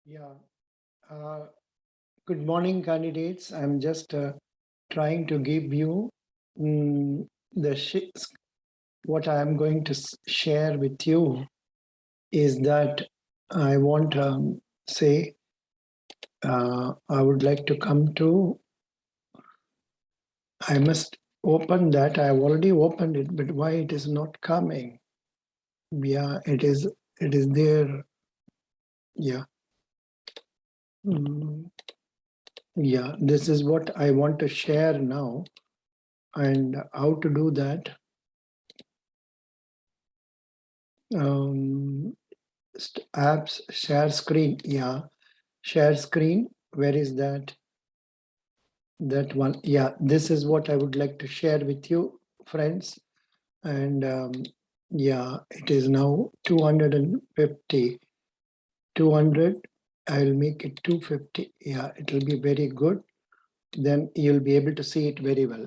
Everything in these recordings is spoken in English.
Yeah. Uh, Good morning, candidates. I'm just trying to give you mm, the what I am going to share with you is that I want to say I would like to come to. I must open that. I have already opened it, but why it is not coming? Yeah, it is. It is there. Yeah. Mm, yeah. This is what I want to share now, and how to do that. um, Apps share screen. Yeah, share screen. Where is that? That one. Yeah, this is what I would like to share with you, friends. And yeah, it is now 250. 200. I'll make it 250. Yeah, it will be very good. Then you'll be able to see it very well.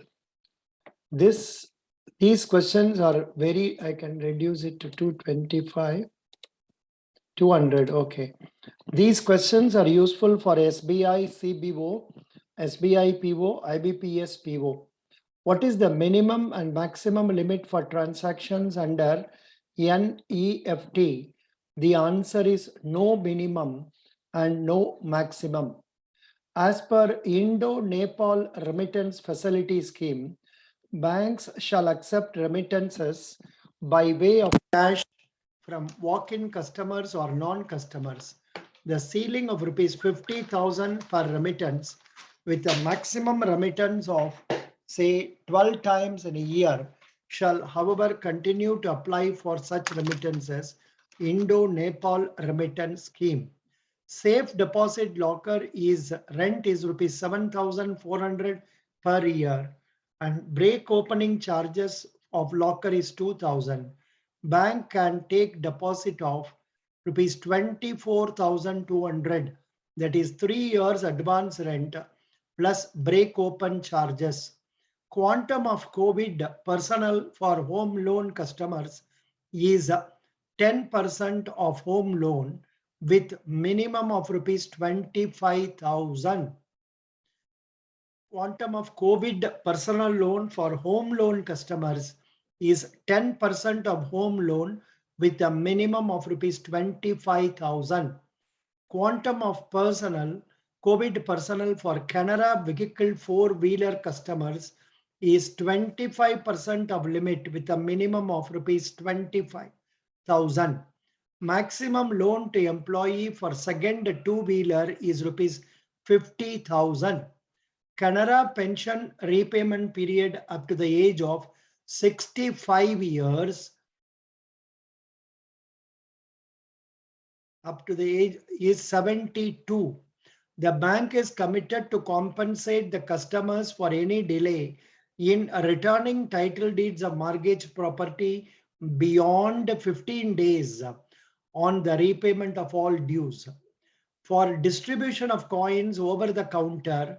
This these questions are very. I can reduce it to 225. 200. Okay. These questions are useful for SBI CBO, SBI PO, IBPS PO. What is the minimum and maximum limit for transactions under NEFT? The answer is no minimum and no maximum. As per Indo-Nepal Remittance Facility Scheme, banks shall accept remittances by way of cash from walk-in customers or non-customers. The ceiling of rupees 50,000 per remittance with a maximum remittance of say 12 times in a year shall however continue to apply for such remittances. Indo-Nepal Remittance Scheme. Safe deposit locker is rent is rupees 7,400 per year and break opening charges of locker is 2,000. Bank can take deposit of rupees 24,200, that is 3 years advance rent plus break open charges. Quantum of COVID personal for home loan customers is 10% of home loan with minimum of rupees 25,000. Quantum of COVID personal loan for home loan customers is 10% of home loan with a minimum of rupees 25,000. Quantum of personal COVID personal for Canara vehicle four-wheeler customers is 25% of limit with a minimum of rupees 25,000. Maximum loan to employee for second two-wheeler is rupees 50,000. Canara pension repayment period up to the age of 65 years up to the age is 72. The bank is committed to compensate the customers for any delay in returning title deeds of mortgage property beyond 15 days on the repayment of all dues. For distribution of coins over the counter,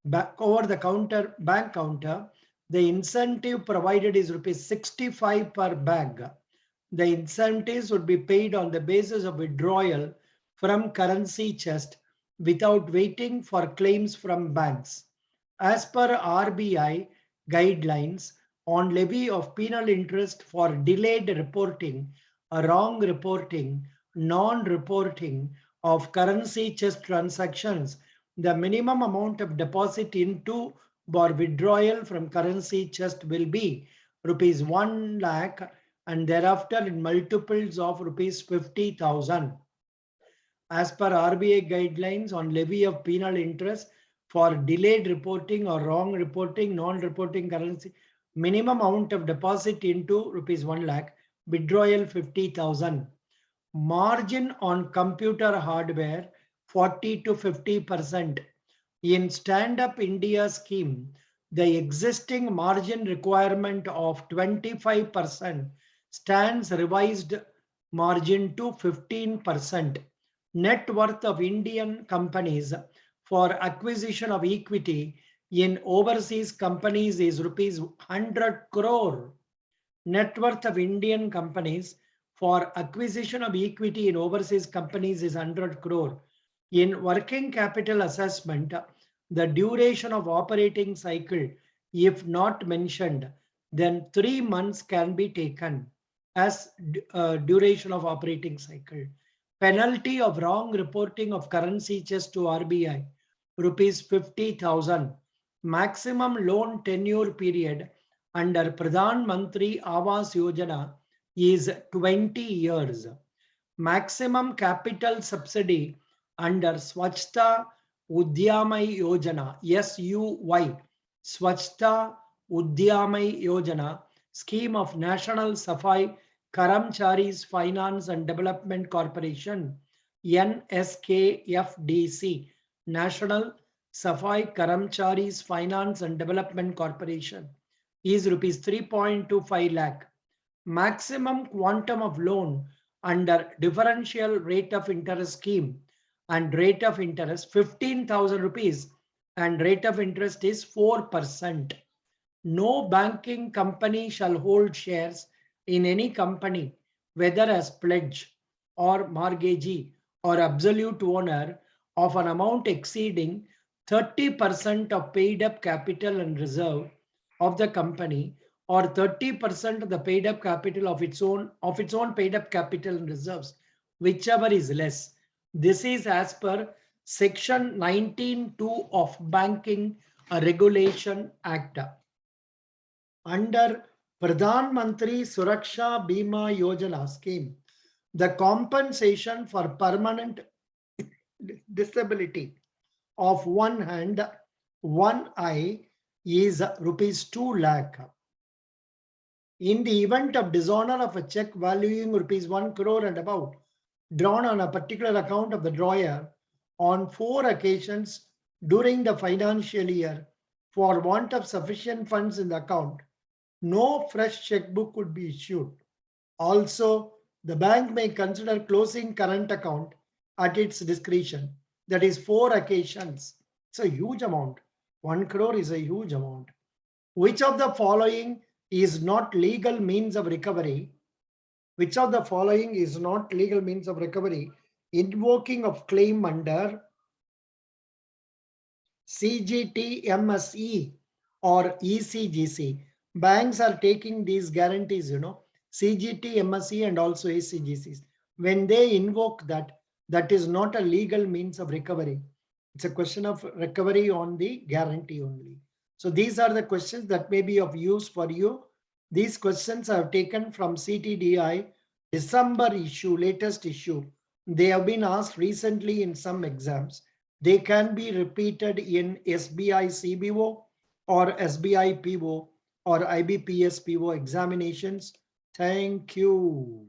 bank counter, the incentive provided is rupees 65 per bag. The incentives would be paid on the basis of withdrawal from currency chest without waiting for claims from banks. As per RBI guidelines on levy of penal interest for delayed reporting, wrong reporting, non-reporting of currency chest transactions, the minimum amount of deposit into or withdrawal from currency chest will be rupees 1 lakh and thereafter in multiples of rupees 50,000. As per RBI guidelines on levy of penal interest for delayed reporting or wrong reporting, non-reporting currency, minimum amount of deposit into rupees 1 lakh, withdrawal 50,000. Margin on computer hardware 40 to 50%. In Stand Up India scheme, the existing margin requirement of 25% stands revised margin to 15%. Net worth of Indian companies for acquisition of equity in overseas companies is rupees 100 crore. Net worth of Indian companies for acquisition of equity in overseas companies is 100 crore. In working capital assessment, the duration of operating cycle, if not mentioned, then 3 months can be taken as duration of operating cycle. Penalty of wrong reporting of currency chest to RBI, rupees 50,000. Maximum loan tenure period under Pradhan Mantri Awas Yojana is 20 years. Maximum capital subsidy under Swachhta Udyamay Yojana, SUY, Swachhta Udyamay Yojana, scheme of National Safai Karamcharis Finance and Development Corporation, NSKFDC, National Safai Karamcharis Finance and Development Corporation, is rupees 3.25 lakh. Maximum quantum of loan under differential rate of interest scheme and rate of interest 15,000 rupees and rate of interest is 4%. No banking company shall hold shares in any company, whether as pledge or mortgagee or absolute owner, of an amount exceeding 30% of paid up capital and reserve of the company, or 30% of the paid up capital of its own paid up capital and reserves, whichever is less. This is as per section 19(2) of Banking Regulation Act. Under Pradhan Mantri Suraksha Bima Yojana scheme, the compensation for permanent disability of one hand, one eye is rupees 2 lakh. In the event of dishonor of a check valuing rupees 1 crore and above, drawn on a particular account of the drawer on 4 occasions during the financial year for want of sufficient funds in the account, no fresh checkbook could be issued. Also, the bank may consider closing current account at its discretion. That is 4 occasions. It's a huge amount. 1 crore is a huge amount. Which of the following is not legal means of recovery? Which of the following is not legal means of recovery? Invoking of claim under CGT, MSE or ECGC. Banks are taking these guarantees, CGT, MSE and also ECGCs. When they invoke that, that is not a legal means of recovery. It's a question of recovery on the guarantee only. So these are the questions that may be of use for you. These questions I have taken from CTDI December issue, latest issue. They have been asked recently in some exams. They can be repeated in SBI CBO or SBI PO or IBPS PO examinations. Thank you.